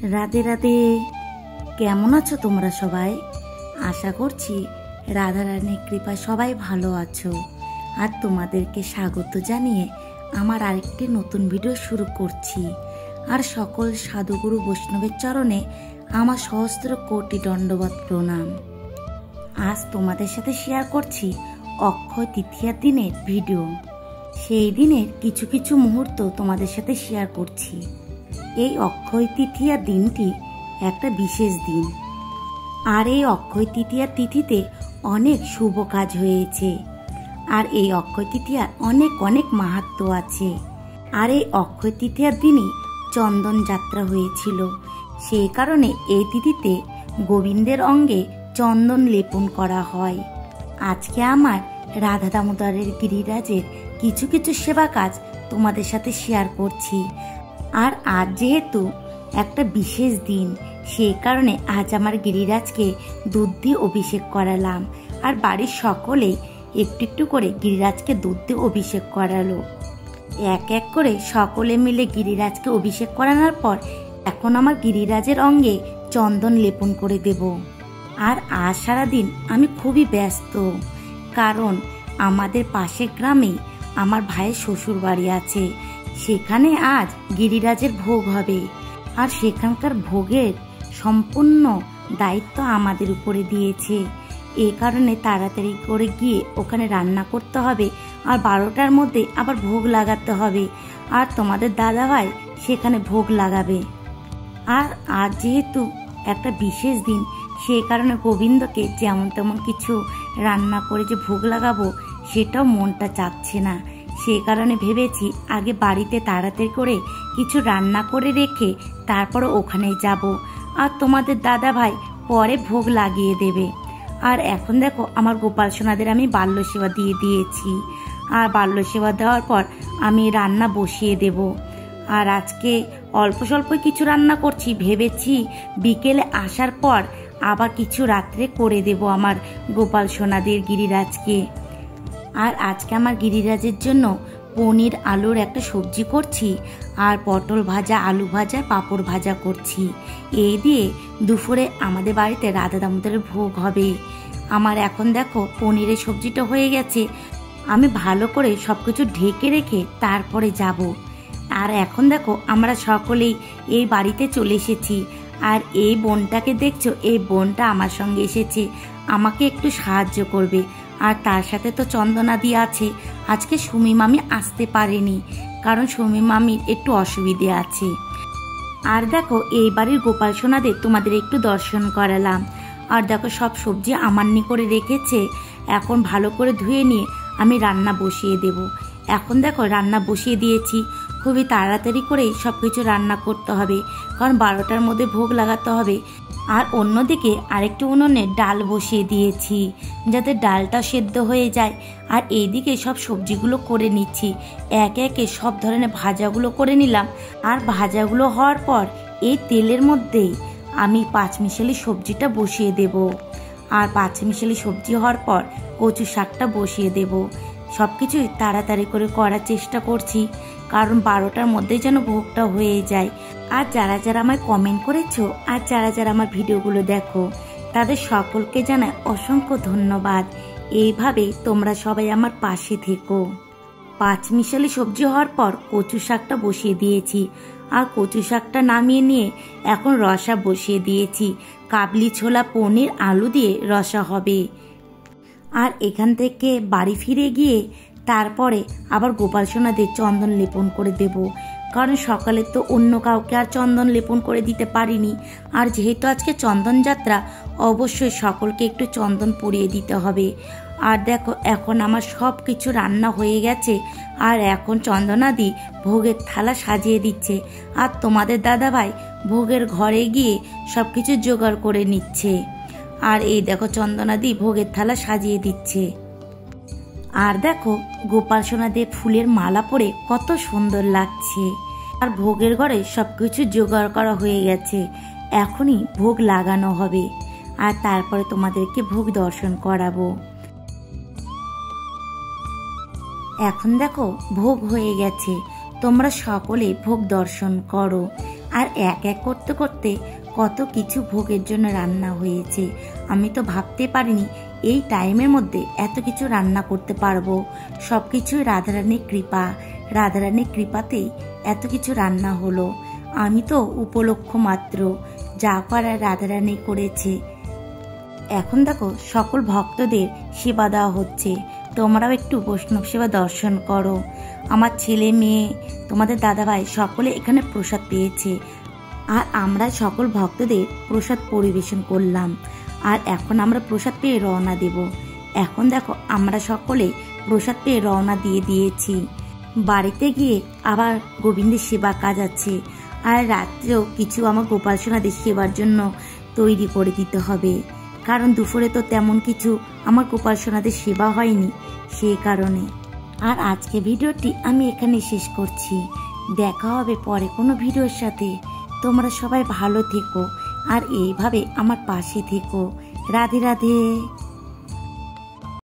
রাধে রাধে। কেমন আছো তোমরা সবাই? আশা করছি রাধারানীর কৃপায় সবাই ভালো আছো। আর তোমাদেরকে স্বাগত জানিয়ে আমার আরেকটি নতুন ভিডিও শুরু করছি। আর সকল সাধুগুরু বৈষ্ণবের চরণে আমার সহস্র কোটি দণ্ডবত প্রণাম। আজ তোমাদের সাথে শেয়ার করছি অক্ষয় তৃতীয়ার দিনের ভিডিও। সেই দিনের কিছু কিছু মুহূর্ত তোমাদের সাথে শেয়ার করছি। এই অক্ষয় তৃতীয়ার দিনটি একটা বিশেষ দিন। আর এই অক্ষয় তৃতীয়ার তিথিতে অনেক শুভ কাজ হয়েছে। আর এই অক্ষয় তৃতীয়ার অনেক অনেক মাহাত্ম্য আছে। আর এই অক্ষয় তৃতীয়ার দিনই চন্দন যাত্রা হয়েছিল। সেই কারণে এই তিথিতে গোবিন্দের অঙ্গে চন্দন লেপন করা হয়। আজকে আমার রাধা দামোদরের গিরিরাজের কিছু কিছু সেবা কাজ তোমাদের সাথে শেয়ার করছি। আর আজ যেহেতু একটা বিশেষ দিন, সেই কারণে আজ আমার গিরিরাজকে দুধ দিয়ে অভিষেক করালাম। আর বাড়ির সকলেই একটু একটু করে গিরিরাজকে দুধ দিয়ে অভিষেক করালো। এক এক করে সকলে মিলে গিরিরাজকে অভিষেক করানোর পর এখন আমার গিরিরাজের অঙ্গে চন্দন লেপন করে দেব। আর আজ সারাদিন আমি খুবই ব্যস্ত, কারণ আমাদের পাশের গ্রামেই আমার ভাইয়ের শ্বশুর বাড়ি আছে। সেখানে আজ গিরিরাজের ভোগ হবে। আর সেখানকার ভোগের সম্পূর্ণ দায়িত্ব আমাদের উপরে দিয়েছে। এই কারণে তাড়াতাড়ি করে গিয়ে ওখানে রান্না করতে হবে। আর 12টার মধ্যে আবার ভোগ লাগাতে হবে। আর তোমাদের দাদাভাই সেখানে ভোগ লাগাবে। আর আজ যেহেতু একটা বিশেষ দিন, সেই কারণে গোবিন্দকে যেমন তেমন কিছু রান্না করে যে ভোগ লাগাবো সেটাও মনটা চাচ্ছে না। সেই কারণে ভেবেছি আগে বাড়িতে তাড়াতাড়ি করে কিছু রান্না করে রেখে তারপরে ওখানে যাব। আর তোমাদের দাদা ভাই পরে ভোগ লাগিয়ে দেবে। আর এখন দেখো আমার গোপাল সোনাদের আমি বাল্য সেবা দিয়ে দিয়েছি। আর বাল্য সেবা দেওয়ার পর আমি রান্না বসিয়ে দেব। আর আজকে অল্প স্বল্প কিছু রান্না করছি, ভেবেছি বিকেলে আসার পর আবার কিছু রাত্রে করে দেব আমার গোপাল সোনাদের গিরিরাজকে। আর আজকে আমার গিরিরাজের জন্য পনির আলুর একটা সবজি করছি। আর পটল ভাজা, আলু ভাজা, পাঁপড় ভাজা করছি। এই দিয়ে দুপুরে আমাদের বাড়িতে রাধা দামোদরের ভোগ হবে। আমার এখন দেখো পনিরের সবজিটা হয়ে গেছে। আমি ভালো করে সবকিছু ঢেকে রেখে তারপরে যাব। আর এখন দেখো আমরা সকলেই এই বাড়িতে চলে এসেছি। আর এই বোনটাকে দেখছো, এই বোনটা আমার সঙ্গে এসেছে, আমাকে একটু সাহায্য করবে। আর তার সাথে তো চন্দনাদি আছে। আজকে সুমি মামি আসতে পারেনি, কারণ সুমি মামির একটু অসুবিধে আছে। আর দেখো এই বাড়ির গোপাল সোনাদের তোমাদের একটু দর্শন করালাম। আর দেখো সব সবজি আমান্নি করে রেখেছে। এখন ভালো করে ধুয়ে নিয়ে আমি রান্না বসিয়ে দেব। এখন দেখো রান্না বসিয়ে দিয়েছি। খুবই তাড়াতাড়ি করেই সব কিছু রান্না করতে হবে, কারণ 12টার মধ্যে ভোগ লাগাতে হবে। আর অন্যদিকে আরেকটু উনুনে ডাল বসিয়ে দিয়েছি, যাতে ডালটা সেদ্ধ হয়ে যায়। আর এইদিকে সব সবজিগুলো করে নিচ্ছি। একে একে সব ধরনের ভাজাগুলো করে নিলাম। আর ভাজাগুলো হওয়ার পর এই তেলের মধ্যেই আমি পাঁচমিশালি সবজিটা বসিয়ে দেব। আর পাঁচমিশালি সবজি হওয়ার পর কচু শাকটা বসিয়ে দেব। সব কিছুই তাড়াতাড়ি করে করার চেষ্টা করছি, কারণ 12টার মধ্যেই যেন ভোগটা হয়ে যায়। আর যারা যারা আমায় কমেন্ট করেছো, আর যারা যারা আমার ভিডিওগুলো দেখো, তাদের সকলকে জানাই অসংখ্য ধন্যবাদ। এইভাবে তোমরা সবাই আমার পাশে থেকো। পাঁচমিশালি সবজি হওয়ার পর কচু শাকটা বসিয়ে দিয়েছি। আর কচু শাকটা নামিয়ে নিয়ে এখন রসা বসিয়ে দিয়েছি। কাবলি ছোলা, পনির, আলু দিয়ে রসা হবে। আর এখান থেকে বাড়ি ফিরে গিয়ে তারপরে আবার গোপাল সোনাদের চন্দন লেপন করে দেব, কারণ সকালে তো অন্য কাউকে আর চন্দন লেপন করে দিতে পারিনি। আর যেহেতু আজকে চন্দন যাত্রা, অবশ্যই সকলকে একটু চন্দন পরিয়ে দিতে হবে। আর দেখো এখন আমার সব কিছু রান্না হয়ে গেছে। আর এখন চন্দনাদি ভোগের থালা সাজিয়ে দিচ্ছে। আর তোমাদের দাদাভাই ভোগের ঘরে গিয়ে সব কিছু জোগাড় করে নিচ্ছে। আর এই দেখো চন্দনাদি ভোগের থালা সাজিয়ে দিচ্ছে। আর দেখো গোপাল সোনাদের ফুলের মালা পরে কত সুন্দর লাগছে। আর ভোগের ঘরে সবকিছু জোগাড় করা হয়ে গেছে। এখনই ভোগ লাগানো হবে। আর তারপরে তোমাদেরকে ভোগ দর্শন করাবো। এখন দেখো ভোগ হয়ে গেছে। তোমরা সকলে ভোগ দর্শন করো। আর এক এক করতে করতে কত কিছু ভোগের জন্য রান্না হয়েছে। আমি তো ভাবতে পারিনি এই টাইমের মধ্যে এত কিছু রান্না করতে পারবো। সব কিছুই রাধারানীর কৃপা, রাধারানীর কৃপাতেই এত কিছু রান্না হলো। আমি তো উপলক্ষ মাত্র, যা করার রাধারানী করেছে। এখন দেখো সকল ভক্তদের সেবা দেওয়া হচ্ছে, তোমরাও একটু বৈষ্ণব সেবা দর্শন করো। আমার ছেলে মেয়ে, তোমাদের দাদাভাই সকলে এখানে প্রসাদ পেয়েছে, আর আমরা সকল ভক্তদের প্রসাদ পরিবেশন করলাম। আর এখন আমরা প্রসাদ পেয়ে রওনা দেব। এখন দেখো আমরা সকলে প্রসাদ পেয়ে রওনা দিয়ে দিয়েছি। বাড়িতে গিয়ে আবার গোবিন্দের সেবা কাজ আছে, আর রাত্রেও কিছু আমার গোপাল সোনাদের সেবার জন্য তৈরি করে দিতে হবে, কারণ দুপুরে তো তেমন কিছু আমার গোপাল সোনাদের সেবা হয়নি, সেই কারণে। আর আজকে ভিডিওটি আমি এখানে শেষ করছি। দেখা হবে পরে কোনো ভিডিওর সাথে। তোমরা সবাই ভালো থেকো আর এইভাবে আমার পাশে থেকো। রাধে রাধে।